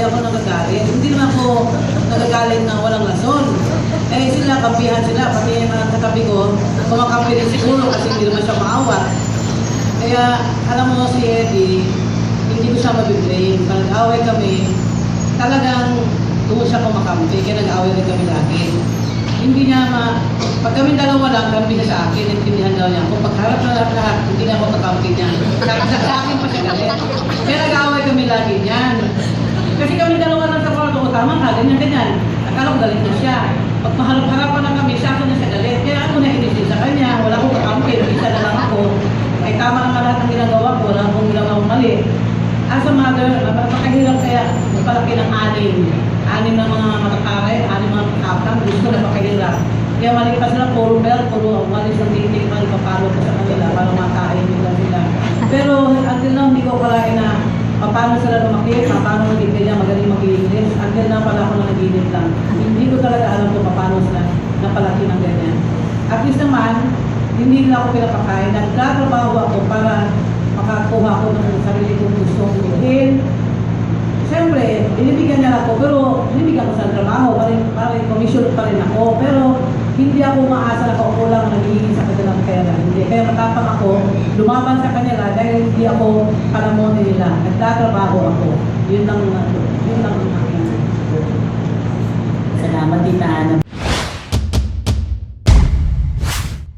ako nagagalit. Hindi naman ako nagagalit na walang rason. Eh sila, kampihan sila, pati yung mga katabi ko, kumakampi rin siguro kasi hindi naman siya maawat. Kaya, alam mo si Eddie, hindi ko siya mabiblame. Pag nag-away kami, talagang doon siya kumakampi, kaya nag-away rin kami lagi. Hindi niya pag kami dalawa lang, kampi na sa akin, intindihan daw niya. Kung pagharap na lahat, hindi na ako kakampi niya. Sa akin pa siya galit. Kaya nag-away kami lagi niyan. Kasi kami dalawa lang sa kwarto, tama ka, ganyan-ganyan. Akala ko galit na siya. Pag maharap-harapan na kami, siya ako na siya galit. Kaya ako na inisin sa kanya, wala akong kakampi, isa na lang ako. Ay tama naman lahat ng ginagawa ko, wala akong ginagawa mali. As a mother, napakahirap kaya palaki ng anim na mga matakaray, anim mga kakang, gusto na napakahirap. Kaya mali pa sila, puro bell, puro walis ng titik, mali papalo pa sa kanila para makain nila sila. Pero until now, hindi ko palain na paano sila lumaki, paano maging ganyan, magaling mag-English. Until now, pala ako na nag-init lang. Hindi ko talaga alam kung paano sila napalaki ng ganyan. At least naman, hindi nila ako pinapakain. Nagtatrabaho ako para makakuha ko ng sarili kong gustong bilhin. Siyempre, binibigyan niya ako, pero binibigyan ko sa trabaho, parang commission pa rin ako. Pero hindi ako maasa na kaupo lang nagiging sa kanilang pera. Hindi. Kaya matapang ako, lumaban sa kanila dahil hindi ako palamon nila. Nagtatrabaho ako. Yun lang ang aking. Salamat, Tita Ana.